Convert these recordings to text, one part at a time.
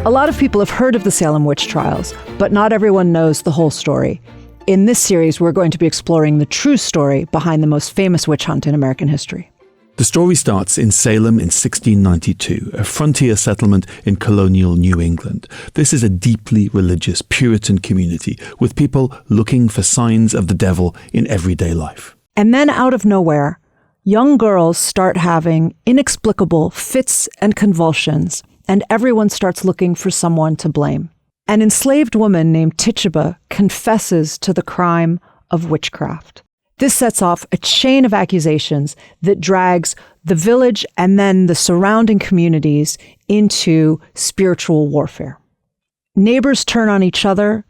A lot of people have heard of the Salem Witch Trials, but not everyone knows the whole story. In this series, we're going to be exploring the true story behind the most famous witch hunt in American history. The story starts in Salem in 1692, a frontier settlement in colonial New England. This is a deeply religious Puritan community with people looking for signs of the devil in everyday life. And then out of nowhere, young girls start having inexplicable fits and convulsions, and everyone starts looking for someone to blame. An enslaved woman named Tituba confesses to the crime of witchcraft. This sets off a chain of accusations that drags the village and then the surrounding communities into spiritual warfare. Neighbors turn on each other.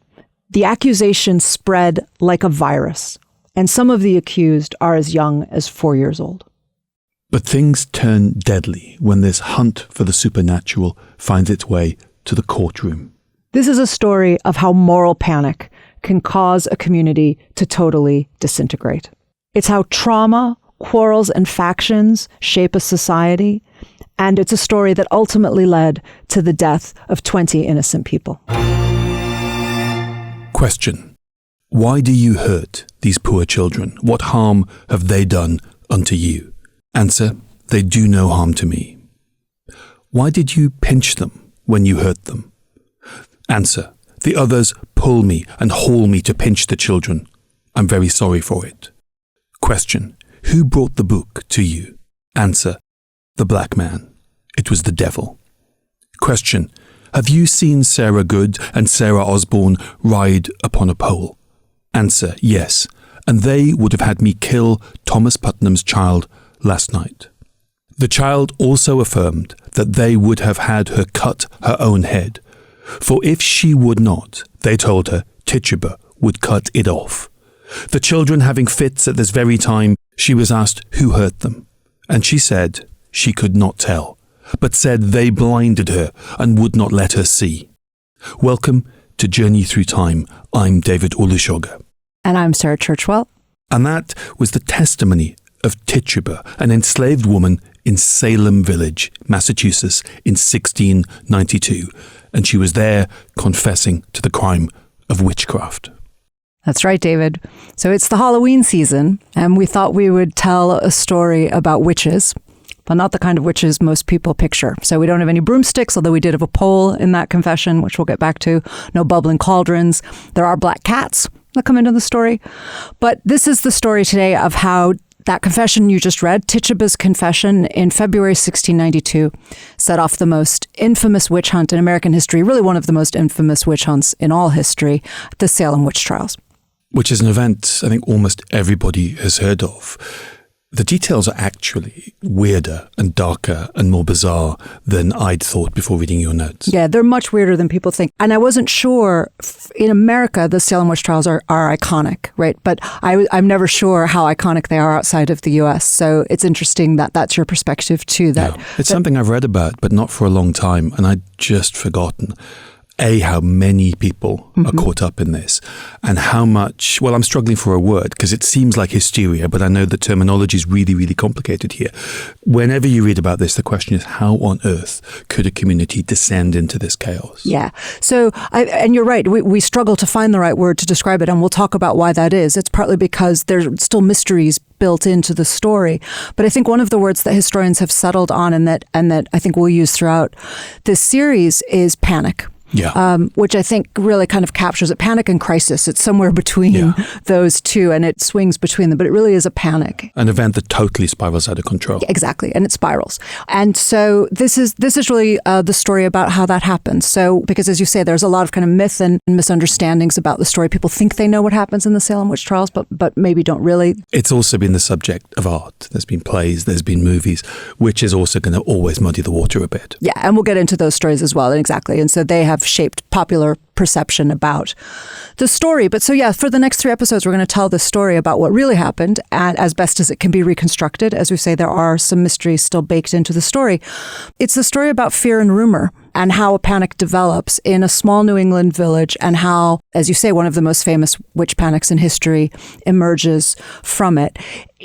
The accusations spread like a virus, and some of the accused are as young as 4 years old. But things turn deadly when this hunt for the supernatural finds its way to the courtroom. This is a story of how moral panic can cause a community to totally disintegrate. It's how trauma, quarrels, and factions shape a society, and it's a story that ultimately led to the death of 20 innocent people. Question: why do you hurt these poor children? What harm have they done unto you? Answer: they do no harm to me. Why did you pinch them when you hurt them? Answer: the others pull me and haul me to pinch the children. I'm very sorry for it. Question: who brought the book to you? Answer: the black man. It was the devil. Question: have you seen Sarah Good and Sarah Osborne ride upon a pole? Answer: yes, and they would have had me kill Thomas Putnam's child last night. The child also affirmed that they would have had her cut her own head, for if she would not, they told her, Tituba would cut it off. The children having fits at this very time, she was asked who hurt them, and she said she could not tell, but said they blinded her and would not let her see. Welcome to Journey Through Time. I'm David Olusoga. And I'm Sarah Churchwell. And that was the testimony of Tituba, an enslaved woman in Salem Village, Massachusetts, in 1692. And she was there confessing to the crime of witchcraft. That's right, David. So it's the Halloween season, and we thought we would tell a story about witches, but not the kind of witches most people picture. So we don't have any broomsticks, although we did have a pole in that confession, which we'll get back to. No bubbling cauldrons. There are black cats that come into the story. But this is the story today of how that confession you just read, Tituba's confession in February 1692, set off the most infamous witch hunt in American history, really one of the most infamous witch hunts in all history, the Salem Witch Trials. Which is an event I think almost everybody has heard of. The details are actually weirder and darker and more bizarre than I'd thought before reading your notes. Yeah, they're much weirder than people think. And I wasn't sure, in America, the Salem Witch Trials are iconic, right? But I'm never sure how iconic they are outside of the U.S. So it's interesting that that's your perspective too. It's something I've read about, but not for a long time. And I'd just forgotten. How many people are caught up in this, and how much, well, I'm struggling for a word because it seems like hysteria, but I know the terminology is really, really complicated here. Whenever you read about this, the question is, how on earth could a community descend into this chaos? Yeah. So, and you're right, we struggle to find the right word to describe it, and we'll talk about why that is. It's partly because there's still mysteries built into the story. But I think one of the words that historians have settled on and that I think we'll use throughout this series is panic. Yeah. Which I think really kind of captures it. Panic and crisis. It's somewhere between those two, and it swings between them, but it really is a panic. An event that totally spirals out of control. Exactly, and it spirals. And so this is really the story about how that happens. So, because as you say, there's a lot of kind of myth and misunderstandings about the story. People think they know what happens in the Salem Witch Trials, but maybe don't really. It's also been the subject of art. There's been plays, there's been movies, which is also going to always muddy the water a bit. Yeah, and we'll get into those stories as well, and exactly. And so they have shaped popular perception about the story. But so yeah, for the next 3 episodes, we're going to tell the story about what really happened, and as best as it can be reconstructed. As we say, there are some mysteries still baked into the story. It's a story about fear and rumor and how a panic develops in a small New England village, and how, as you say, one of the most famous witch panics in history emerges from it.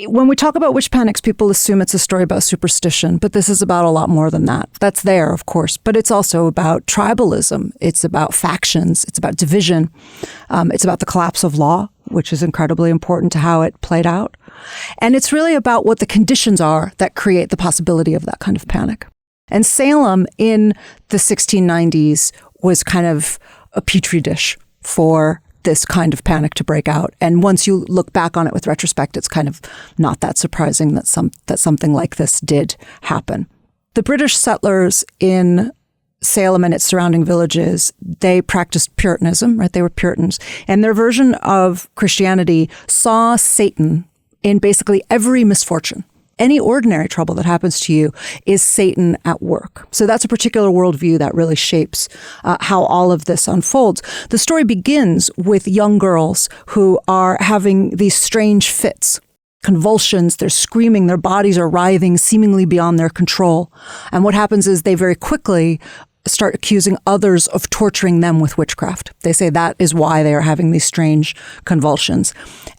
When we talk about witch panics, people assume it's a story about superstition, but this is about a lot more than that. That's there, of course, but it's also about tribalism. It's about factions. It's about division. It's about the collapse of law, which is incredibly important to how it played out. And it's really about what the conditions are that create the possibility of that kind of panic. And Salem in the 1690s was kind of a petri dish for this kind of panic to break out. And once you look back on it with retrospect, it's kind of not that surprising that something like this did happen. The British settlers in Salem and its surrounding villages, they practiced Puritanism, right? They were Puritans. And their version of Christianity saw Satan in basically every misfortune. Any ordinary trouble that happens to you is Satan at work. So that's a particular worldview that really shapes how all of this unfolds. The story begins with young girls who are having these strange fits, convulsions. They're screaming. Their bodies are writhing seemingly beyond their control. And what happens is they very quickly start accusing others of torturing them with witchcraft. They say that is why they are having these strange convulsions.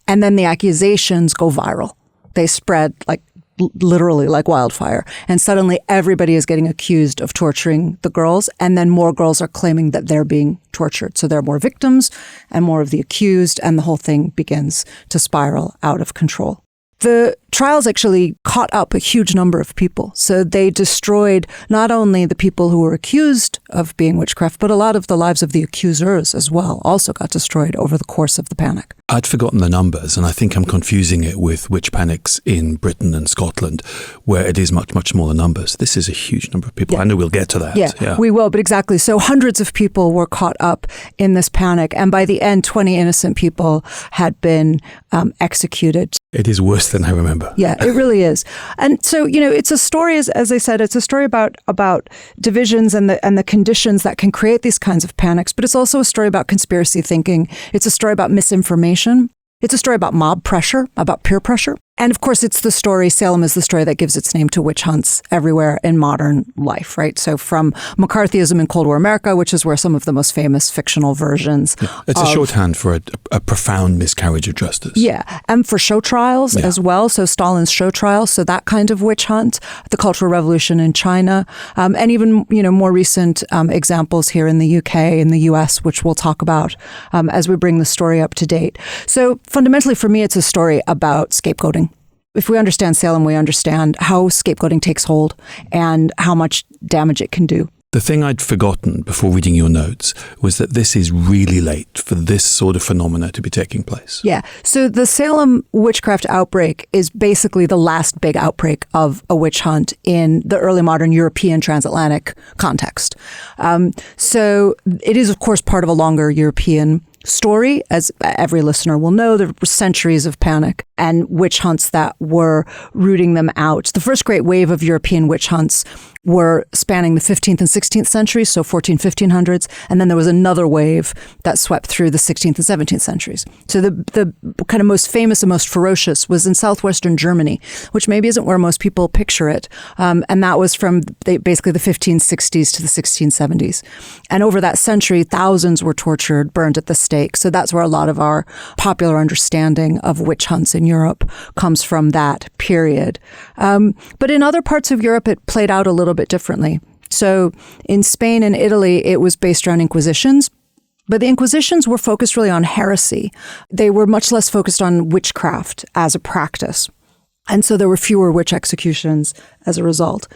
And then the accusations go viral. They spread literally like wildfire. And suddenly everybody is getting accused of torturing the girls. And then more girls are claiming that they're being tortured. So there are more victims and more of the accused. And the whole thing begins to spiral out of control. The trials actually caught up a huge number of people. So they destroyed not only the people who were accused of being witchcraft, but a lot of the lives of the accusers as well also got destroyed over the course of the panic. I'd forgotten the numbers, and I think I'm confusing it with witch panics in Britain and Scotland, where it is much, much smaller numbers. This is a huge number of people. Yeah. I know we'll get to that. Yeah, we will, but exactly. So hundreds of people were caught up in this panic, and by the end, 20 innocent people had been executed. It is worse than I remember. Yeah, it really is. And so, it's a story, as I said, it's a story about divisions and the conditions that can create these kinds of panics, but it's also a story about conspiracy thinking. It's a story about misinformation. It's a story about mob pressure, about peer pressure. And of course, it's the story, Salem is the story that gives its name to witch hunts everywhere in modern life, right? So from McCarthyism in Cold War America, which is where some of the most famous fictional versions. Yeah, it's a shorthand for a profound miscarriage of justice. Yeah, and for show trials as well. So Stalin's show trials, so that kind of witch hunt, the Cultural Revolution in China, and even, more recent examples here in the UK, in the US, which we'll talk about as we bring the story up to date. So fundamentally for me, it's a story about scapegoating. If we understand Salem, we understand how scapegoating takes hold and how much damage it can do. The thing I'd forgotten before reading your notes was that this is really late for this sort of phenomena to be taking place. Yeah. So the Salem witchcraft outbreak is basically the last big outbreak of a witch hunt in the early modern European transatlantic context. So it is, of course, part of a longer European story. As every listener will know, there were centuries of panic and witch hunts that were rooting them out. The first great wave of European witch hunts were spanning the 15th and 16th centuries, so 1500s, and then there was another wave that swept through the 16th and 17th centuries. So the kind of most famous and most ferocious was in southwestern Germany, which maybe isn't where most people picture it, and that was from basically the 1560s to the 1670s. And over that century, thousands were tortured, burned at the stake. So that's where a lot of our popular understanding of witch hunts in Europe comes from, that period. But in other parts of Europe, it played out a little bit differently. So in Spain and Italy, it was based around inquisitions. But the Inquisitions were focused really on heresy. They were much less focused on witchcraft as a practice. And so there were fewer witch executions as a result.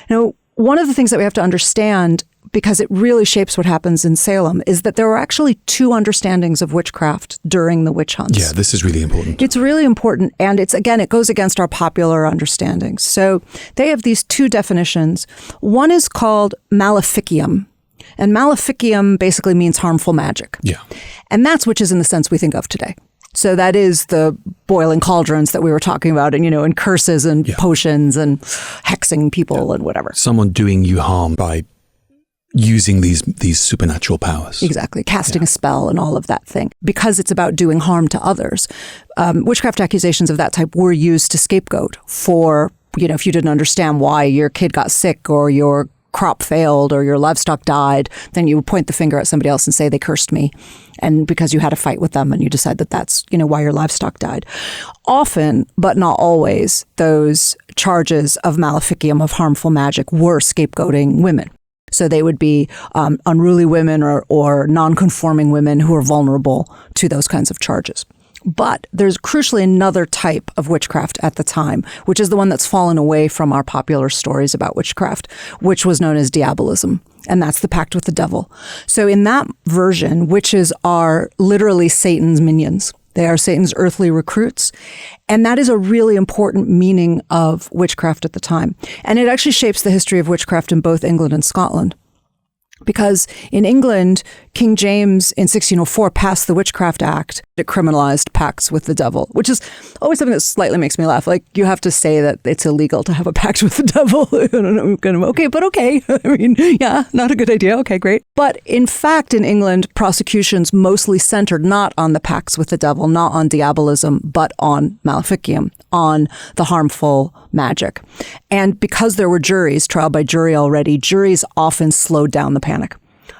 Now, one of the things that we have to understand, because it really shapes what happens in Salem, is that there were actually two understandings of witchcraft during the witch hunts. Yeah, this is really important. It's really important. And it goes against our popular understandings. So they have these two definitions. One is called maleficium. And maleficium basically means harmful magic. Yeah. And that's witches in the sense we think of today. So that is the boiling cauldrons that we were talking about, and curses and potions and hexing people and whatever. Someone doing you harm by using these supernatural powers. Exactly. Casting a spell and all of that thing. Because it's about doing harm to others. Witchcraft accusations of that type were used to scapegoat for, if you didn't understand why your kid got sick or your crop failed or your livestock died, then you would point the finger at somebody else and say they cursed me. And because you had a fight with them and you decide that that's, why your livestock died. Often, but not always, those charges of maleficium, of harmful magic, were scapegoating women. So they would be unruly women or non-conforming women who are vulnerable to those kinds of charges. But there's crucially another type of witchcraft at the time, which is the one that's fallen away from our popular stories about witchcraft, which was known as diabolism. And that's the pact with the devil. So in that version, witches are literally Satan's minions. They are Satan's earthly recruits. And that is a really important meaning of witchcraft at the time. And it actually shapes the history of witchcraft in both England and Scotland. Because in England, King James in 1604 passed the Witchcraft Act. It criminalized pacts with the devil, which is always something that slightly makes me laugh. Like, you have to say that it's illegal to have a pact with the devil. I don't know, kind of, okay, but okay. I mean, yeah, not a good idea. Okay, great. But in fact, in England, prosecutions mostly centered not on the pacts with the devil, not on diabolism, but on maleficium, on the harmful magic. And because there were juries, trial by jury already, juries often slowed down the panic.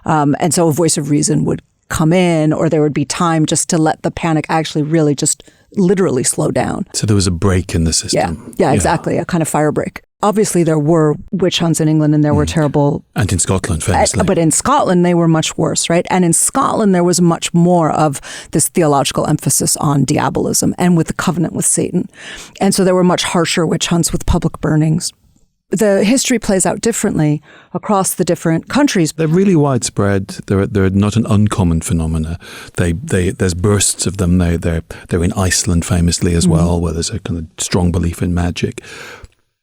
And so a voice of reason would come in, or there would be time just to let the panic actually really just literally slow down. So there was a break in the system. Yeah, exactly. A kind of fire break. Obviously, there were witch hunts in England and there were terrible... And in Scotland, famously. But in Scotland, they were much worse, right? And in Scotland, there was much more of this theological emphasis on diabolism and with the covenant with Satan. And so there were much harsher witch hunts with public burnings. The history plays out differently across the different countries. They're really widespread. They're not an uncommon phenomena. There's bursts of them. They're in Iceland famously as well, where there's a kind of strong belief in magic.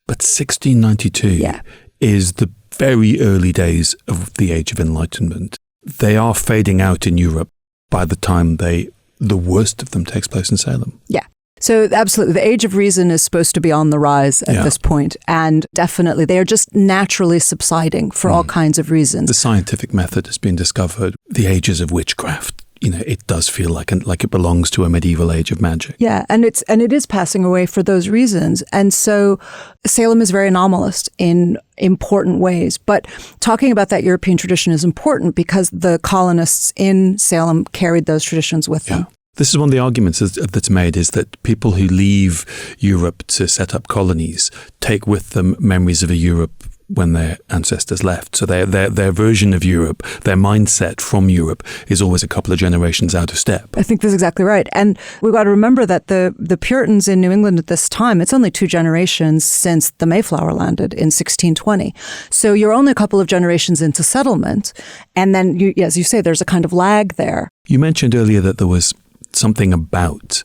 But 1692 is the very early days of the Age of Enlightenment. They are fading out in Europe by the time the worst of them takes place in Salem. Yeah. So absolutely, the Age of Reason is supposed to be on the rise at this point, and definitely they are just naturally subsiding for all kinds of reasons. The scientific method has been discovered. The ages of witchcraft, it does feel like it belongs to a medieval age of magic. Yeah, and it is passing away for those reasons. And so Salem is very anomalous in important ways. But talking about that European tradition is important because the colonists in Salem carried those traditions with them. This is one of the arguments that's made, is that people who leave Europe to set up colonies take with them memories of a Europe when their ancestors left. So their version of Europe, their mindset from Europe is always a couple of generations out of step. I think that's exactly right. And we've got to remember that the Puritans in New England at this time, it's only 2 generations since the Mayflower landed in 1620. So you're only a couple of generations into settlement. And then, as you say, there's a kind of lag there. You mentioned earlier that there was something about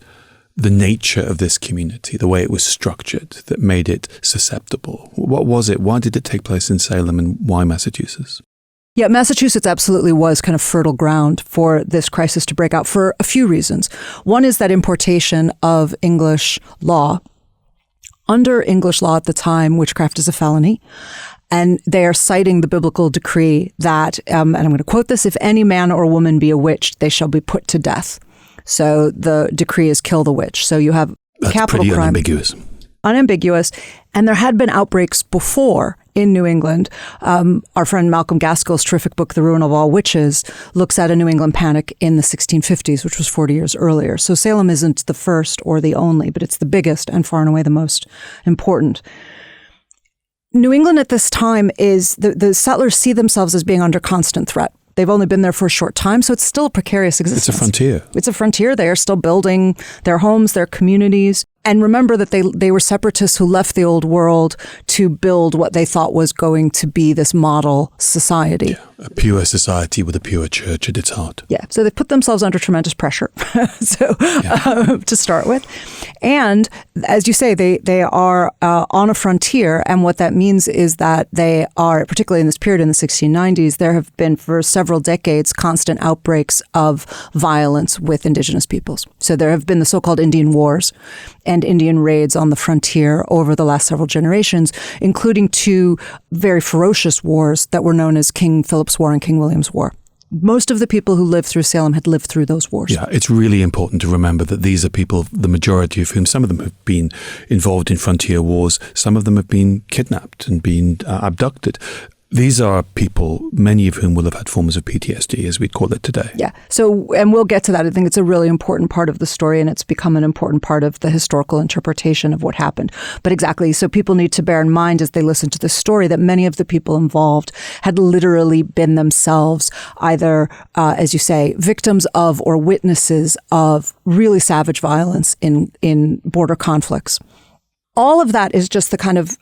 the nature of this community, the way it was structured, that made it susceptible. What was it? Why did it take place in Salem, and why Massachusetts? Yeah, Massachusetts absolutely was kind of fertile ground for this crisis to break out for a few reasons. One is that importation of English law. Under English law at the time, witchcraft is a felony. And they are citing the biblical decree that, and I'm going to quote this, "If any man or woman be a witch, they shall be put to death." So the decree is kill the witch. So you have capital pretty crime. unambiguous. Unambiguous. And there had been outbreaks before in New England. Our friend Malcolm Gaskell's terrific book, The Ruin of All Witches, looks at a New England panic in the 1650s, which was 40 years earlier. So Salem isn't the first or the only, but it's the biggest and far and away the most important. New England at this time is, the settlers see themselves as being under constant threat. They've only been there for a short time, so it's still a precarious existence. It's a frontier. It's a frontier. They are still building their homes, their communities. And remember that they were separatists who left the old world to build what they thought was going to be this model society. Yeah, a pure society with a pure church at its heart. Yeah, so they put themselves under tremendous pressure to start with. And as you say, they are on a frontier. And what that means is that they are, particularly in this period in the 1690s, there have been for several decades constant outbreaks of violence with indigenous peoples. So there have been the so-called Indian Wars and Indian raids on the frontier over the last several generations, including 2 very ferocious wars that were known as King Philip's War and King William's War. Most of the people who lived through Salem had lived through those wars. Yeah, it's really important to remember that these are people, the majority of whom, some of them have been involved in frontier wars, some of them have been kidnapped and been abducted. These are people, many of whom will have had forms of PTSD, as we'd call it today. Yeah. So, and we'll get to that. I think it's a really important part of the story, and it's become an important part of the historical interpretation of what happened. But exactly. So people need to bear in mind as they listen to this story that many of the people involved had literally been themselves either, as you say, victims of or witnesses of really savage violence in border conflicts. All of that is just the kind of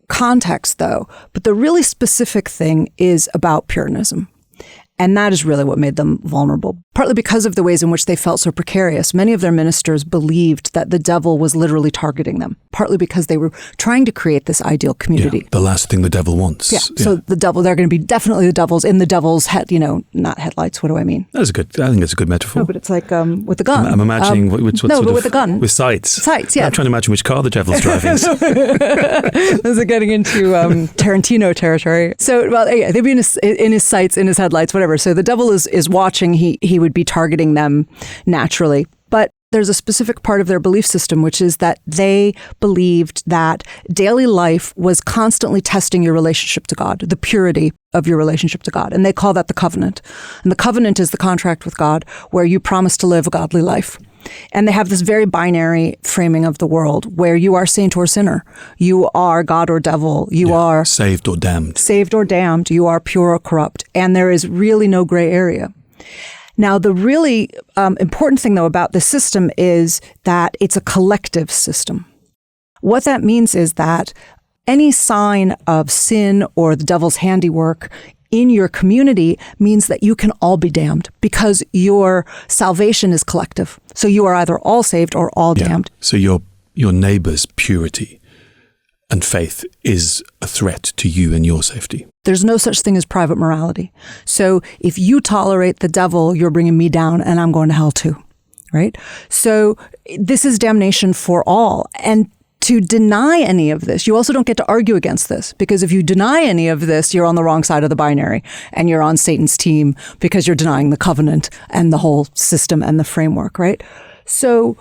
context, though. But the really specific thing is about Puritanism. And that is really what made them vulnerable, partly because of the ways in which they felt so precarious. Many of their ministers believed that the devil was literally targeting them, partly because they were trying to create this ideal community. Yeah, the last thing the devil wants. Yeah. So the devil, they're going to be definitely the devils in the devil's head, not headlights. What do I mean? I think that's a good metaphor. No, but it's like with the gun. I'm imagining what with the gun. With sights. Sights, yeah. I'm trying to imagine which car the devil's driving. Those are getting into Tarantino territory. So, well, yeah, they'd be in his sights, in his headlights, whatever. So the devil is watching. He would be targeting them naturally. But there's a specific part of their belief system, which is that they believed that daily life was constantly testing your relationship to God, the purity of your relationship to God. And they call that the covenant. And the covenant is the contract with God where you promise to live a godly life. And they have this very binary framing of the world where you are saint or sinner. You are God or devil. You are saved or damned. Saved or damned. You are pure or corrupt. And there is really no gray area. Now, the really important thing, though, about this system is that it's a collective system. What that means is that any sign of sin or the devil's handiwork in your community means that you can all be damned because your salvation is collective. So you are either all saved or all damned. So your neighbor's purity and faith is a threat to you and your safety. There's no such thing as private morality. So if you tolerate the devil, you're bringing me down and I'm going to hell too, right? So this is damnation for all. And to deny any of this, you also don't get to argue against this, because if you deny any of this, you're on the wrong side of the binary and you're on Satan's team because you're denying the covenant and the whole system and the framework, right? So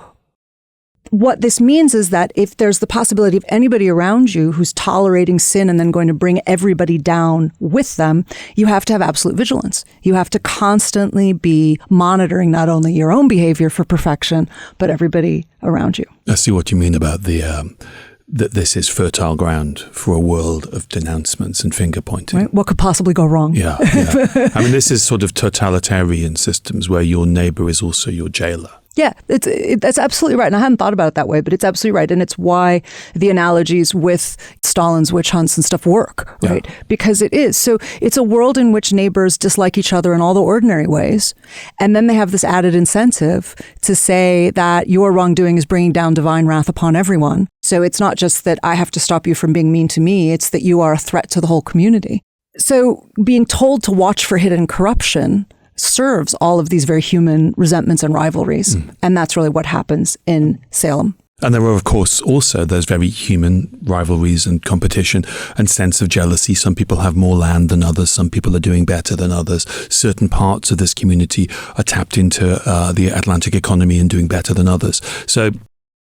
what this means is that if there's the possibility of anybody around you who's tolerating sin and then going to bring everybody down with them, you have to have absolute vigilance. You have to constantly be monitoring not only your own behavior for perfection, but everybody around you. I see what you mean about that this is fertile ground for a world of denouncements and finger pointing. Right? What could possibly go wrong? Yeah. I mean, this is sort of totalitarian systems where your neighbor is also your jailer. Yeah, that's absolutely right. And I hadn't thought about it that way, but it's absolutely right. And it's why the analogies with Stalin's witch hunts and stuff work, right? Yeah. Because it is. So it's a world in which neighbors dislike each other in all the ordinary ways. And then they have this added incentive to say that your wrongdoing is bringing down divine wrath upon everyone. So it's not just that I have to stop you from being mean to me. It's that you are a threat to the whole community. So being told to watch for hidden corruption serves all of these very human resentments and rivalries. And that's really what happens in Salem. And there are, of course, also those very human rivalries and competition and sense of jealousy. Some people have more land than others. Some people are doing better than others. Certain parts of this community are tapped into the Atlantic economy and doing better than others. So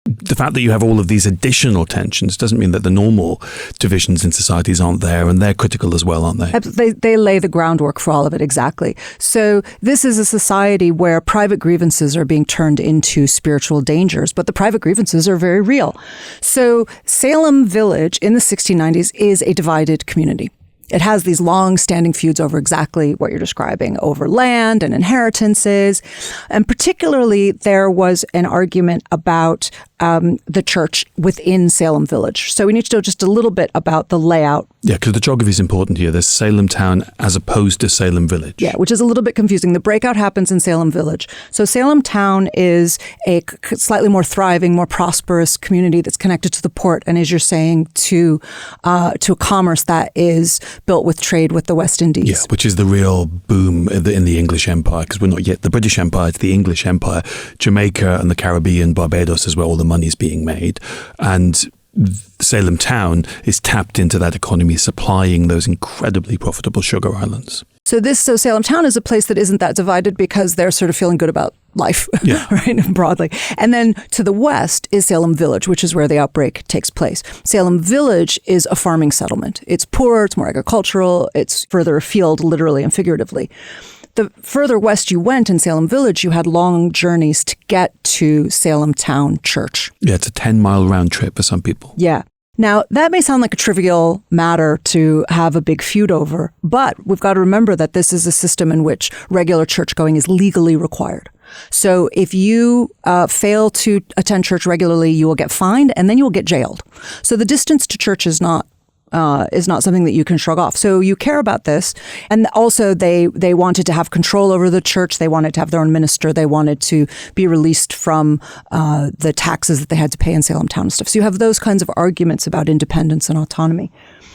the fact that you have all of these additional tensions doesn't mean that the normal divisions in societies aren't there, and they're critical as well, aren't they? They lay the groundwork for all of it, exactly. So this is a society where private grievances are being turned into spiritual dangers, but the private grievances are very real. So Salem Village in the 1690s is a divided community. It has these long-standing feuds over exactly what you're describing, over land and inheritances. And particularly, there was an argument about the church within Salem Village. So we need to know just a little bit about the layout. Yeah, because the geography is important here. There's Salem Town as opposed to Salem Village. Yeah, which is a little bit confusing. The breakout happens in Salem Village. So Salem Town is a slightly more thriving, more prosperous community that's connected to the port, and as you're saying, to a commerce that is built with trade with the West Indies. Yeah, which is the real boom in the English Empire, because we're not yet the British Empire, it's the English Empire. Jamaica and the Caribbean, Barbados is where all the money's being made. And Salem Town is tapped into that economy, supplying those incredibly profitable sugar islands. So Salem Town is a place that isn't that divided because they're sort of feeling good about life, yeah. right, broadly. And then to the west is Salem Village, which is where the outbreak takes place. Salem Village is a farming settlement. It's poorer, it's more agricultural, it's further afield, literally and figuratively. The further west you went in Salem Village, you had long journeys to get to Salem Town Church. Yeah, it's a 10-mile round trip for some people. Yeah. Now, that may sound like a trivial matter to have a big feud over, but we've got to remember that this is a system in which regular church going is legally required. So if you fail to attend church regularly, you will get fined and then you will get jailed. So the distance to church is not something that you can shrug off. So you care about this. And also they wanted to have control over the church. They wanted to have their own minister. They wanted to be released from the taxes that they had to pay in Salem Town and stuff. So you have those kinds of arguments about independence and autonomy.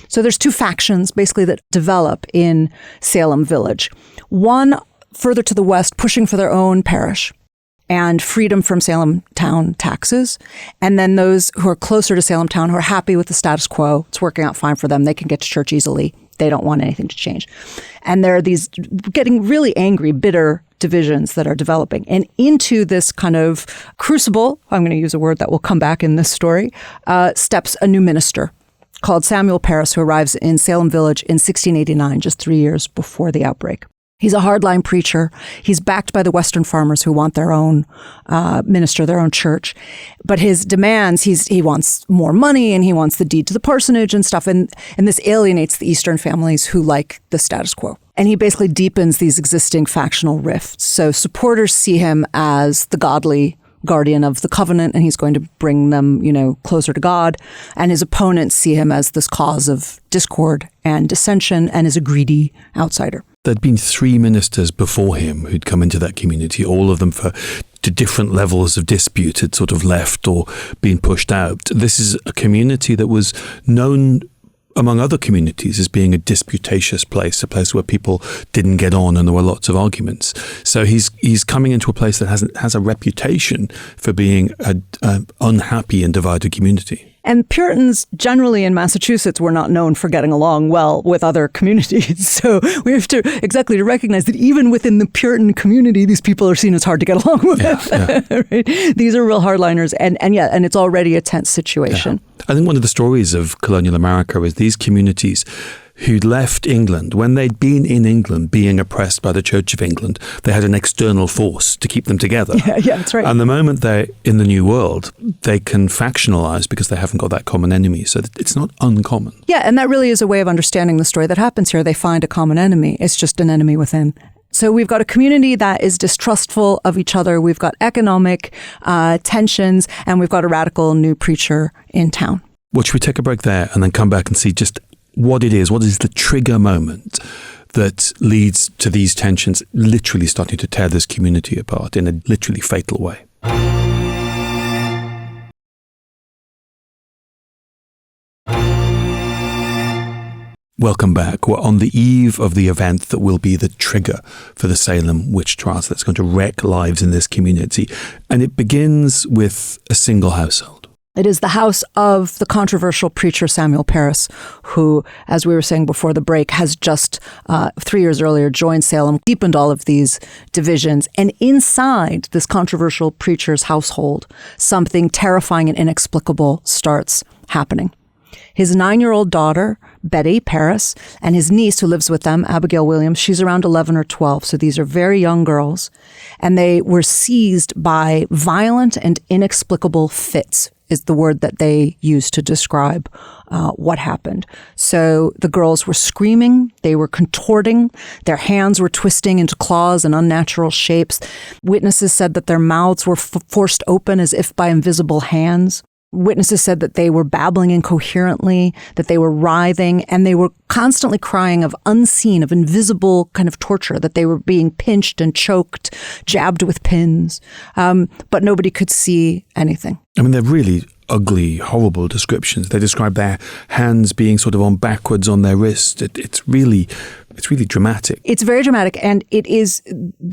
So there's two factions basically that develop in Salem Village. One further to the west, pushing for their own parish and freedom from Salem Town taxes. And then those who are closer to Salem Town, who are happy with the status quo, it's working out fine for them. They can get to church easily. They don't want anything to change. And there are these getting really angry, bitter divisions that are developing. And into this kind of crucible, I'm going to use a word that will come back in this story, steps a new minister called Samuel Parris, who arrives in Salem Village in 1689, just 3 years before the outbreak. He's a hardline preacher. He's backed by the Western farmers who want their own minister, their own church. But his demands, he wants more money and he wants the deed to the parsonage and stuff. And this alienates the Eastern families who like the status quo. And he basically deepens these existing factional rifts. So supporters see him as the godly guardian of the covenant, and he's going to bring them, closer to God. And his opponents see him as this cause of discord and dissension and as a greedy outsider. There'd been 3 ministers before him who'd come into that community, all of them to different levels of dispute had sort of left or been pushed out. This is a community that was known among other communities as being a disputatious place, a place where people didn't get on and there were lots of arguments. So he's coming into a place that has a reputation for being an unhappy and divided community. And Puritans generally in Massachusetts were not known for getting along well with other communities. So we have to recognize that even within the Puritan community, these people are seen as hard to get along with. Yeah. Right? These are real hardliners. And it's already a tense situation. Yeah. I think one of the stories of colonial America is these communities who'd left England, when they'd been in England being oppressed by the Church of England, they had an external force to keep them together. Yeah, that's right. And the moment they're in the New World, they can factionalize because they haven't got that common enemy. So it's not uncommon. Yeah, and that really is a way of understanding the story that happens here. They find a common enemy. It's just an enemy within. So we've got a community that is distrustful of each other. We've got economic tensions, and we've got a radical new preacher in town. Well, should we take a break there and then come back and see just what it is? What is the trigger moment that leads to these tensions literally starting to tear this community apart in a literally fatal way? Welcome back. We're on the eve of the event that will be the trigger for the Salem Witch Trials that's going to wreck lives in this community. And it begins with a single household. It is the house of the controversial preacher Samuel Parris, who, as we were saying before the break, has just 3 years earlier joined Salem, deepened all of these divisions. And inside this controversial preacher's household, something terrifying and inexplicable starts happening. His 9-year-old daughter, Betty Parris, and his niece who lives with them, Abigail Williams, she's around 11 or 12. So these are very young girls. And they were seized by violent and inexplicable fits is the word that they use to describe what happened. So the girls were screaming, they were contorting, their hands were twisting into claws and unnatural shapes. Witnesses said that their mouths were forced open as if by invisible hands. Witnesses said that they were babbling incoherently, that they were writhing, and they were constantly crying of unseen, of invisible kind of torture, that they were being pinched and choked, jabbed with pins, but nobody could see anything. I mean, they're really ugly, horrible descriptions. They describe their hands being sort of on backwards on their wrist. It's really dramatic. It's very dramatic, and it is,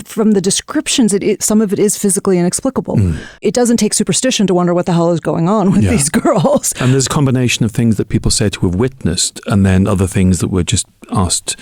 from the descriptions, some of it is physically inexplicable. It doesn't take superstition to wonder what the hell is going on with these girls. And there's a combination of things that people say to have witnessed, and then other things that were just asked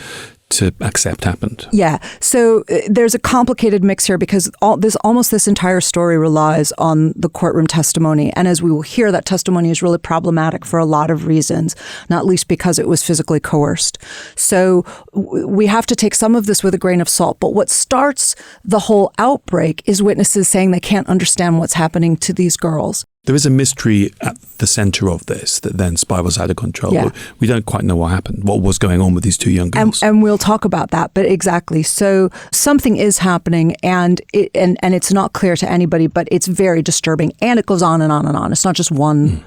to accept happened. Yeah. So there's a complicated mix here because almost this entire story relies on the courtroom testimony. And as we will hear, that testimony is really problematic for a lot of reasons, not least because it was physically coerced. So we have to take some of this with a grain of salt. But what starts the whole outbreak is witnesses saying they can't understand what's happening to these girls. There is a mystery at the center of this that then spirals out of control. Yeah. We don't quite know what happened, what was going on with these two young girls. And we'll talk about that, but exactly. So something is happening, and it's not clear to anybody, but it's very disturbing, and it goes on and on and on. It's not just one,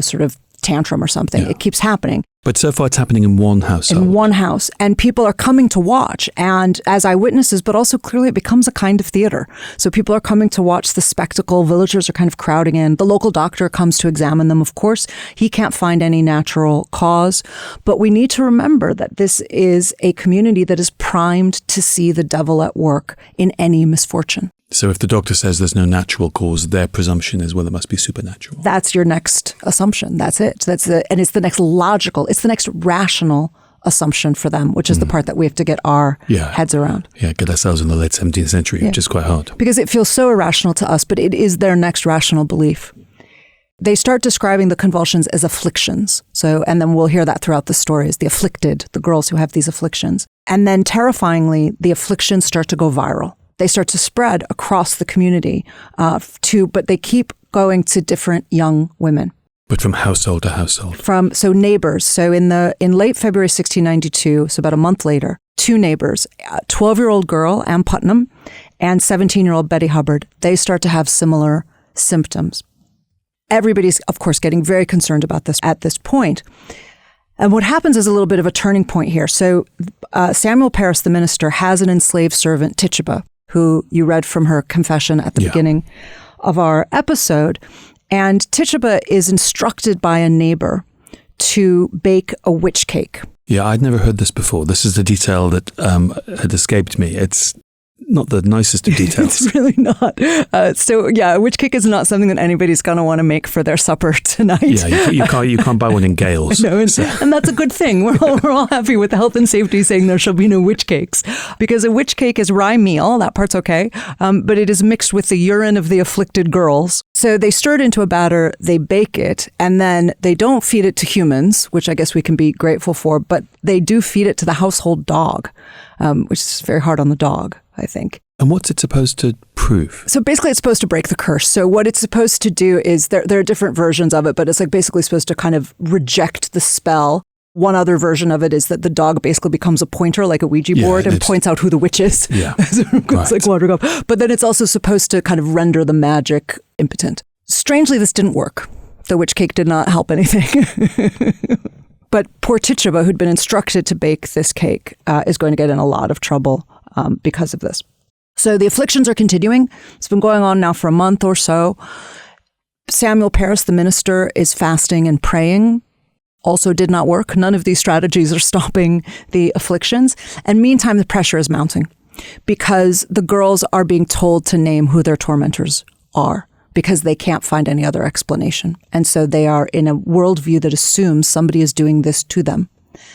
sort of tantrum or something. Yeah. It keeps happening. But so far it's happening in one household. In one house. And people are coming to watch, and as eyewitnesses, but also clearly it becomes a kind of theater. So people are coming to watch the spectacle. Villagers are kind of crowding in. The local doctor comes to examine them, of course. He can't find any natural cause. But we need to remember that this is a community that is primed to see the devil at work in any misfortune. So if the doctor says there's no natural cause, their presumption is, well, it must be supernatural. That's your next assumption. That's it. And it's the next logical, it's the next rational assumption for them, which is the part that we have to get our heads around. Yeah, get ourselves in the late 17th century, which is quite hard. Because it feels so irrational to us, but it is their next rational belief. They start describing the convulsions as afflictions. So, and then we'll hear that throughout the stories, the afflicted, the girls who have these afflictions. And then terrifyingly, the afflictions start to go viral. They start to spread across the community but they keep going to different young women. But from household to household. So neighbors. So in late February 1692, so about a month later, two neighbors, a 12-year-old girl, Ann Putnam, and 17-year-old Betty Hubbard, they start to have similar symptoms. Everybody's, of course, getting very concerned about this at this point. And what happens is a little bit of a turning point here. So Samuel Parris, the minister, has an enslaved servant, Tituba, who you read from her confession at the beginning of our episode. And Tituba is instructed by a neighbor to bake a witch cake. Yeah, I'd never heard this before. This is the detail that had escaped me. It's not the nicest of details. It's really not. A witch cake is not something that anybody's going to want to make for their supper tonight. Yeah, you can't buy one in Gales. No, and that's a good thing. We're all happy with the health and safety saying there shall be no witch cakes, because a witch cake is rye meal. That part's okay, but it is mixed with the urine of the afflicted girls. So they stir it into a batter, they bake it, and then they don't feed it to humans, which I guess we can be grateful for, but they do feed it to the household dog, which is very hard on the dog, I think. And what's it supposed to prove? So basically it's supposed to break the curse. So what it's supposed to do is, there are different versions of it, but it's like basically supposed to kind of reject the spell. One other version of it is that the dog basically becomes a pointer, like a Ouija board, and points out who the witch is. Yeah. It's like water go. But then it's also supposed to kind of render the magic impotent. Strangely, this didn't work. The witch cake did not help anything. But poor Tituba, who'd been instructed to bake this cake, is going to get in a lot of trouble because of this. So the afflictions are continuing. It's been going on now for a month or so. Samuel Parris, the minister, is fasting and praying. Also did not work. None of these strategies are stopping the afflictions. And meantime, the pressure is mounting because the girls are being told to name who their tormentors are, because they can't find any other explanation. And so they are in a worldview that assumes somebody is doing this to them.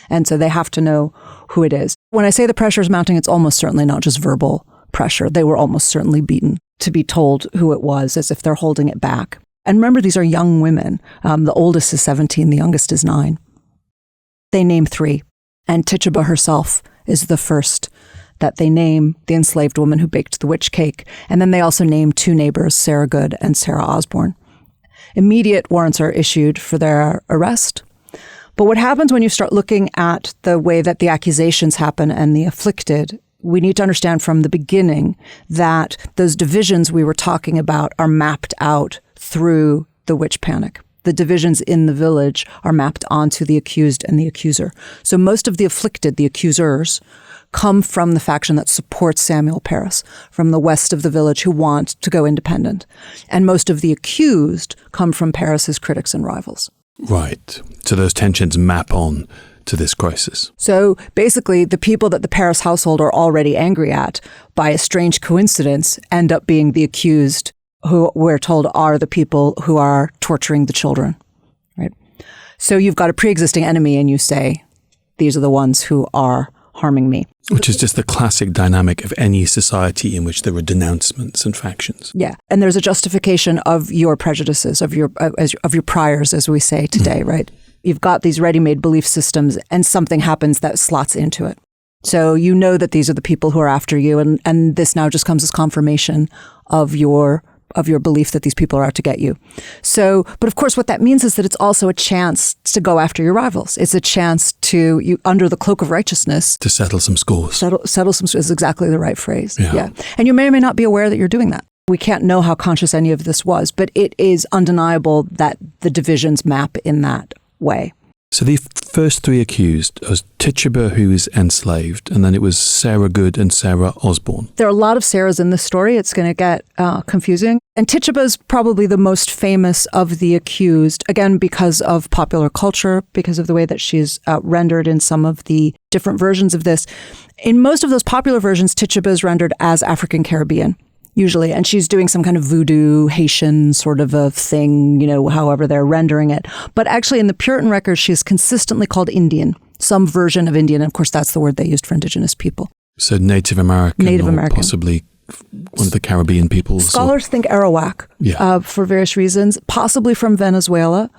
And so they have to know who it is. When I say the pressure is mounting, it's almost certainly not just verbal pressure. They were almost certainly beaten to be told who it was, as if they're holding it back. And remember, these are young women. The oldest is 17, the youngest is 9. They name 3. And Tituba herself is the first that they name, the enslaved woman who baked the witch cake. And then they also name 2 neighbors, Sarah Good and Sarah Osborne. Immediate warrants are issued for their arrest. But what happens when you start looking at the way that the accusations happen and the afflicted, we need to understand from the beginning that those divisions we were talking about are mapped out through the witch panic. The divisions in the village are mapped onto the accused and the accuser. So most of the afflicted, the accusers, come from the faction that supports Samuel Parris, from the west of the village who want to go independent. And most of the accused come from Parris's critics and rivals. Right. So those tensions map on to this crisis. So basically, the people that the Parris household are already angry at, by a strange coincidence, end up being the accused, who we're told are the people who are torturing the children. Right. So you've got a pre-existing enemy and you say, these are the ones who are harming me. Which is just the classic dynamic of any society in which there are denouncements and factions. Yeah. And there's a justification of your prejudices, of your priors, as we say today, right? You've got these ready-made belief systems and something happens that slots into it. So you know that these are the people who are after you. And this now just comes as confirmation of your belief that these people are out to get you. So, but of course, what that means is that it's also a chance to go after your rivals. It's a chance to, you under the cloak of righteousness, to settle some scores. Settle some scores is exactly the right phrase. Yeah. And you may or may not be aware that you're doing that. We can't know how conscious any of this was, but it is undeniable that the divisions map in that way. So the first three accused was Tituba, who is enslaved, and then it was Sarah Good and Sarah Osborne. There are a lot of Sarahs in this story. It's going to get confusing. And Tituba is probably the most famous of the accused, again, because of popular culture, because of the way that she's rendered in some of the different versions of this. In most of those popular versions, Tituba is rendered as African Caribbean. Usually, and she's doing some kind of voodoo, Haitian sort of a thing, however they're rendering it. But actually in the Puritan records, she's consistently called Indian, some version of Indian. And of course, that's the word they used for indigenous people. So Native American. Possibly one of the Caribbean peoples. Scholars think Arawak for various reasons, possibly from Venezuela.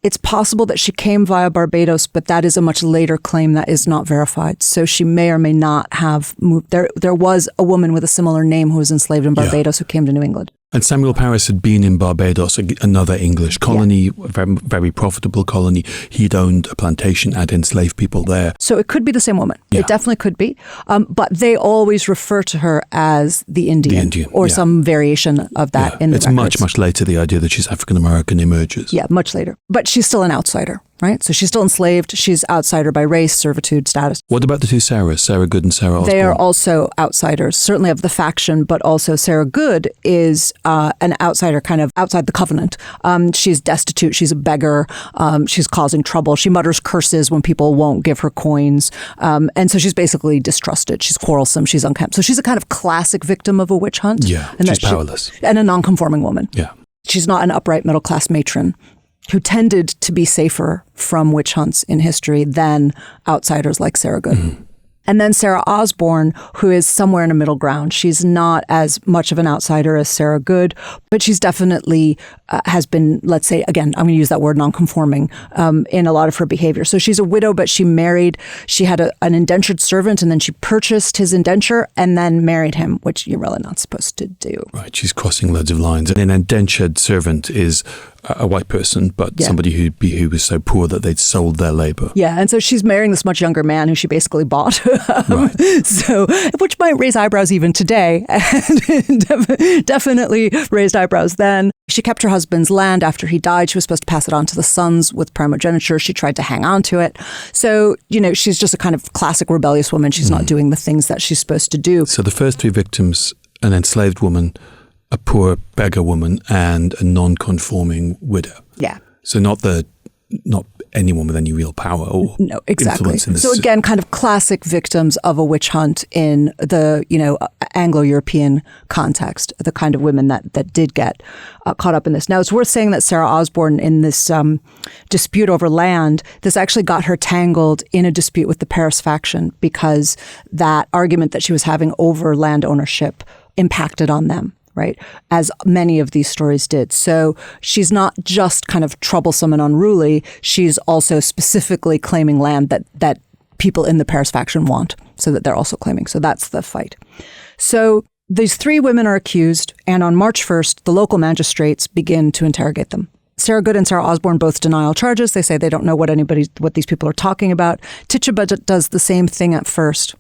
It's possible that she came via Barbados, but that is a much later claim that is not verified. So she may or may not have moved. There was a woman with a similar name who was enslaved in Barbados who came to New England. And Samuel Parris had been in Barbados, another English colony, very, very profitable colony. He'd owned a plantation, had enslaved people there. So it could be the same woman. Yeah. It definitely could be. But they always refer to her as the Indian or some variation of that in the It's records. much later the idea that she's African-American emerges. Yeah, much later. But she's still an outsider, right? So she's still enslaved. She's outsider by race, servitude, status. What about the two Sarahs, Sarah Good and Sarah Osborne? They are also outsiders, certainly of the faction, but also Sarah Good is an outsider, kind of outside the covenant. She's destitute. She's a beggar. She's causing trouble. She mutters curses when people won't give her coins. And so she's basically distrusted. She's quarrelsome. She's unkempt. So she's a kind of classic victim of a witch hunt. Yeah, and she's powerless. And a non-conforming woman. Yeah. She's not an upright middle-class matron who tended to be safer from witch hunts in history than outsiders like Sarah Good. Mm-hmm. And then Sarah Osborne, who is somewhere in a middle ground. She's not as much of an outsider as Sarah Good, but she's definitely has been, let's say, again, I'm going to use that word, non-conforming in a lot of her behavior. So she's a widow, but she married, she had an indentured servant, and then she purchased his indenture and then married him, which you're really not supposed to do. Right. She's crossing loads of lines. An indentured servant is a white person, but somebody who was so poor that they'd sold their labor. Yeah, and so she's marrying this much younger man who she basically bought. Right. So, which might raise eyebrows even today, and definitely raised eyebrows then. She kept her husband's land after he died. She was supposed to pass it on to the sons with primogeniture. She tried to hang on to it. So, she's just a kind of classic rebellious woman. She's not doing the things that she's supposed to do. So the first three victims, an enslaved woman, a poor beggar woman, and a non-conforming widow. Yeah. So not anyone with any real power or influence in this. So again, kind of classic victims of a witch hunt in the, Anglo-European context, the kind of women that did get caught up in this. Now, it's worth saying that Sarah Osborne, in this dispute over land, this actually got her tangled in a dispute with the Parris faction because that argument that she was having over land ownership impacted on them. Right, as many of these stories did. So she's not just kind of troublesome and unruly. She's also specifically claiming land that people in the Parris faction want, so that they're also claiming. So that's the fight. So these three women are accused, and on March 1st, the local magistrates begin to interrogate them. Sarah Good and Sarah Osborne both deny all charges. They say they don't know what these people are talking about. Tituba does the same thing at first,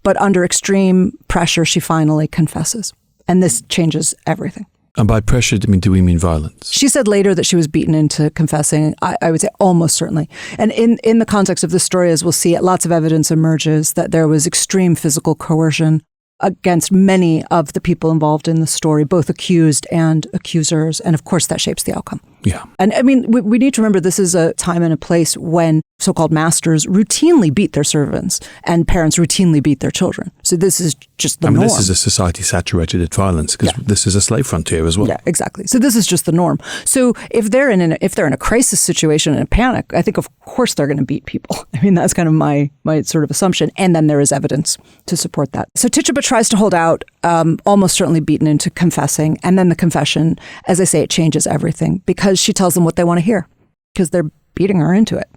but under extreme pressure, she finally confesses. And this changes everything. And by pressure, do we mean violence? She said later that she was beaten into confessing. I would say almost certainly. And in the context of this story, as we'll see, lots of evidence emerges that there was extreme physical coercion against many of the people involved in the story, both accused and accusers. And of course, that shapes the outcome. Yeah. And we need to remember this is a time and a place when so-called masters routinely beat their servants and parents routinely beat their children. So this is just the norm. This is a society saturated in violence because this is a slave frontier as well. Yeah, exactly. So this is just the norm. So if they're in a crisis situation and a panic, I think of course they're going to beat people. That's kind of my sort of assumption. And then there is evidence to support that. So Tituba tries to hold out, almost certainly beaten into confessing. And then the confession, as I say, it changes everything because she tells them what they want to hear because they're beating her into it.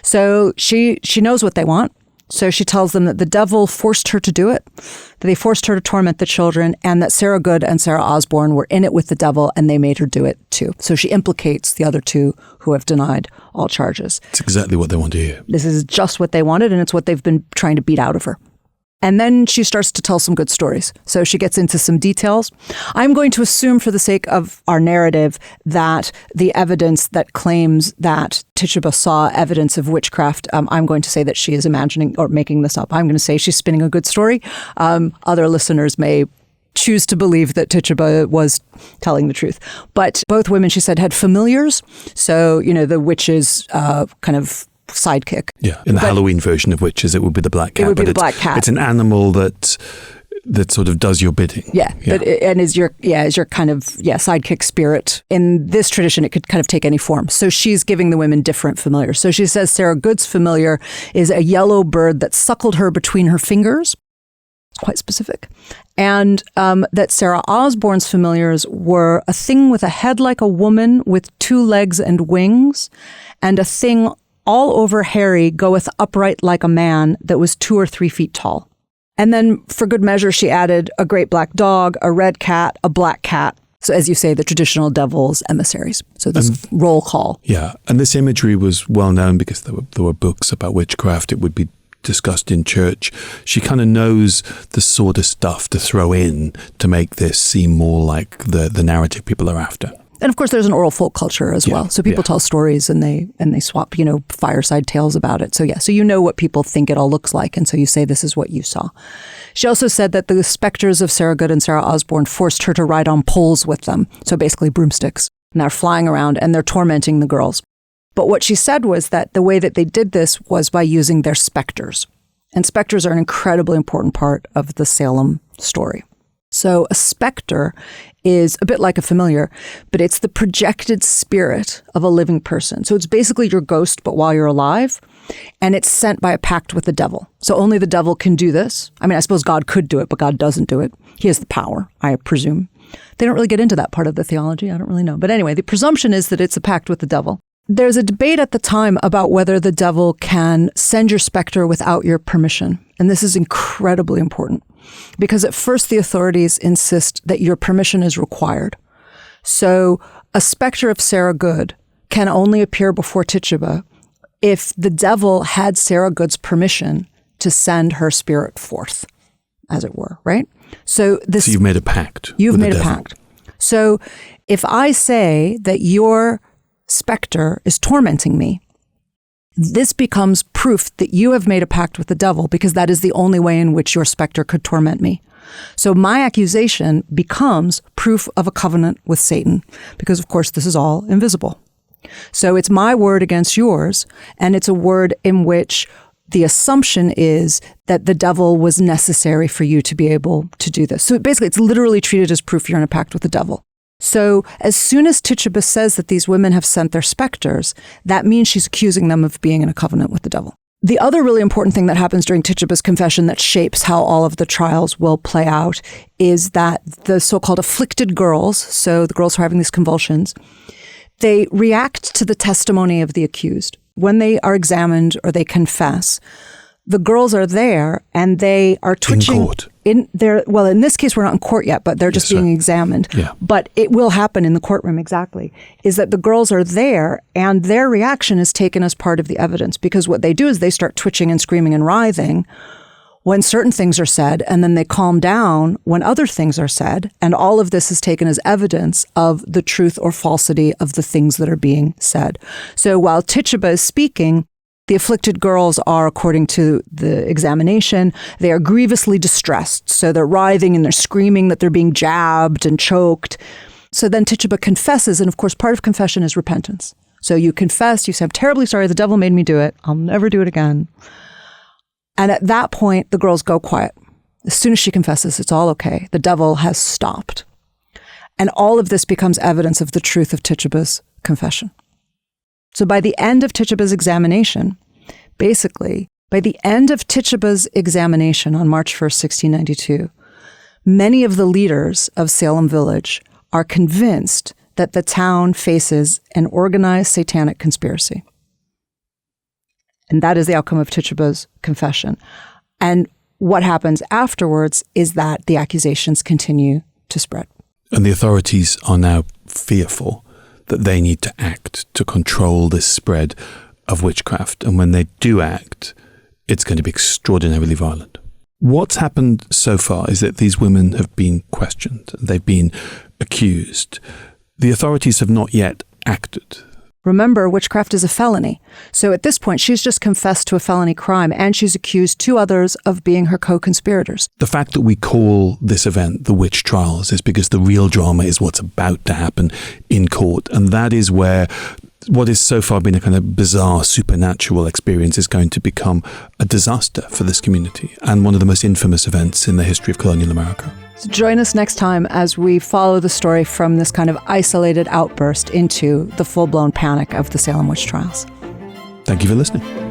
So she knows what they want. So she tells them that the devil forced her to do it, that they forced her to torment the children, and that Sarah Good and Sarah Osborne were in it with the devil and they made her do it too. So she implicates the other two who have denied all charges. It's exactly what they want to hear. This is just what they wanted, and it's what they've been trying to beat out of her. And then she starts to tell some good stories. So she gets into some details. I'm going to assume for the sake of our narrative that the evidence that claims that Tituba saw evidence of witchcraft, I'm going to say that she is imagining or making this up. I'm going to say she's spinning a good story. Other listeners may choose to believe that Tituba was telling the truth. But both women, she said, had familiars. So, the witches kind of sidekick. Yeah, in the Halloween version of witches, it would be the black cat. It would be the black cat. It's an animal that sort of does your bidding. Yeah. But is your kind of sidekick spirit. In this tradition, it could kind of take any form. So she's giving the women different familiars. So she says Sarah Good's familiar is a yellow bird that suckled her between her fingers. Quite specific. And that Sarah Osborne's familiars were a thing with a head like a woman with 2 legs and wings, and a thing all over hairy goeth upright like a man that was 2 or 3 feet tall. And then for good measure, she added a great black dog, a red cat, a black cat. So as you say, the traditional devil's emissaries. So this roll call. Yeah. And this imagery was well known because there were books about witchcraft. It would be discussed in church. She kind of knows the sort of stuff to throw in to make this seem more like the narrative people are after. And of course, there's an oral folk culture as well. So people tell stories and they swap, fireside tales about it. So so you know what people think it all looks like. And so you say, this is what you saw. She also said that the specters of Sarah Good and Sarah Osborne forced her to ride on poles with them. So basically broomsticks. And they're flying around and they're tormenting the girls. But what she said was that the way that they did this was by using their specters. And specters are an incredibly important part of the Salem story. So a specter is a bit like a familiar, but it's the projected spirit of a living person. So it's basically your ghost, but while you're alive, and it's sent by a pact with the devil. So only the devil can do this. I suppose God could do it, but God doesn't do it. He has the power, I presume. They don't really get into that part of the theology. I don't really know. But anyway, the presumption is that it's a pact with the devil. There's a debate at the time about whether the devil can send your specter without your permission. And this is incredibly important because at first the authorities insist that your permission is required. So a specter of Sarah Good can only appear before Tituba if the devil had Sarah Good's permission to send her spirit forth, as it were, right? So you've made a pact. You've made a pact. So if I say that your specter is tormenting me, this becomes proof that you have made a pact with the devil because that is the only way in which your specter could torment me. So my accusation becomes proof of a covenant with Satan because, of course, this is all invisible. So it's my word against yours, and it's a word in which the assumption is that the devil was necessary for you to be able to do this. So basically, it's literally treated as proof you're in a pact with the devil. So as soon as Tituba says that these women have sent their specters, that means she's accusing them of being in a covenant with the devil. The other really important thing that happens during Tituba's confession that shapes how all of the trials will play out is that the so-called afflicted girls, so the girls who are having these convulsions, they react to the testimony of the accused. When they are examined or they confess, the girls are there and they are twitching. in this case, we're not in court yet, but they're just being examined. Yeah. But it will happen in the courtroom, exactly, is that the girls are there and their reaction is taken as part of the evidence, because what they do is they start twitching and screaming and writhing when certain things are said, and then they calm down when other things are said. And all of this is taken as evidence of the truth or falsity of the things that are being said. So while Tituba is speaking, the afflicted girls are, according to the examination, they are grievously distressed. So they're writhing and they're screaming that they're being jabbed and choked. So then Tituba confesses, and of course part of confession is repentance. So you confess, you say, I'm terribly sorry, the devil made me do it. I'll never do it again. And at that point, the girls go quiet. As soon as she confesses, it's all okay. The devil has stopped. And all of this becomes evidence of the truth of Tituba's confession. So by the end of Tituba's examination, basically, by the end of Tituba's examination on March 1st, 1692, many of the leaders of Salem Village are convinced that the town faces an organized satanic conspiracy. And that is the outcome of Tituba's confession. And what happens afterwards is that the accusations continue to spread. And the authorities are now fearful that they need to act to control this spread of witchcraft. And when they do act, it's going to be extraordinarily violent. What's happened so far is that these women have been questioned. They've been accused. The authorities have not yet acted. Remember, witchcraft is a felony. So at this point, she's just confessed to a felony crime, and she's accused two others of being her co-conspirators. The fact that we call this event the Witch Trials is because the real drama is what's about to happen in court. And that is where what has so far been a kind of bizarre supernatural experience is going to become a disaster for this community and one of the most infamous events in the history of colonial America. So join us next time as we follow the story from this kind of isolated outburst into the full-blown panic of the Salem Witch Trials. Thank you for listening.